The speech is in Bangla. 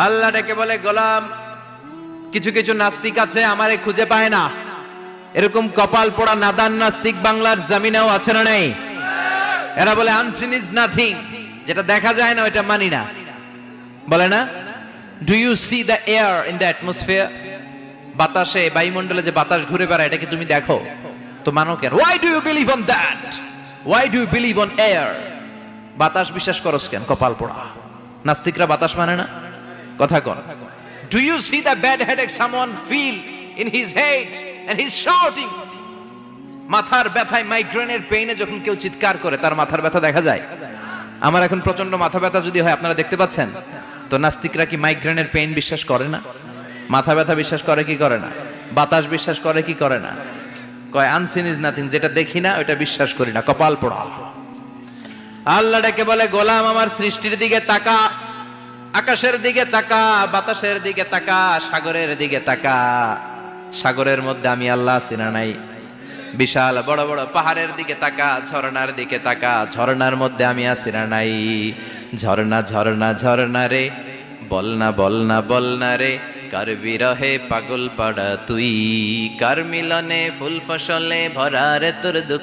আল্লাহ ডেকে বলে, গোলাম, কিছু কিছু নাস্তিক আছে আমারে খুঁজে পায় না। এরকম কপাল পোড়া নাদান নাস্তিক বাংলার জমিনেও আছে না নেই? এরা বলে আনসিন ইজ নাথিং, যেটা দেখা যায় না ওইটা মানি না। বলে না, do you see the air in the atmosphere? বাতাসে, বায়ুমণ্ডলে যে বাতাস ঘুরে বেড়ায়, এটা কি তুমি দেখো? তো মানো কেন? Why do you believe on that? Why do you believe on air? বাতাস বিশ্বাস করস কেন? কপাল পোড়া নাস্তিকরা বাতাস মানে না। কথা কন। Do you see the bad headache someone feel in his head and he is shouting? মাথার ব্যথায়, মাইগ্রেনের পেইনে যখন কেউ চিৎকার করে, তার মাথার ব্যথা দেখা যায়? আমার এখন প্রচন্ড মাথা ব্যথা যদি হয়, আপনারা দেখতে পাচ্ছেন তো। নাস্তিকরা কি মাইগ্রেনের পেইন বিশ্বাস করে না? মাথা ব্যথা বিশ্বাস করে কি করে না? বাতাস বিশ্বাস করে কি করে না? কয় আনসিন ইজ নাথিং, যেটা দেখি না ওটা বিশ্বাস করি না। কপাল পোড়া। আল্লাহ ডেকে বলে, গোলাম, আমার সৃষ্টির দিকে তাকা, আকাশের দিকে তাকা, বাতাসের দিকে তাকা, সাগরের দিকে তাকা। সাগরের মধ্যে আমি আল্লাহ আছি না নাই? বিশাল বড় বড় পাহাড়ের দিকে তাকা, ঝর্ণার দিকে তাকা, ঝর্ণার মধ্যে আমি আছি না নাই? ঝর্ণা ঝর্ণা ঝর্ণা রে, বলনা বলনা বলনা রে, কার বিরহে পাগল পাড়া তুই, কার মিলনে ফুল ফসলে ভরা রে তোর দুঃখ।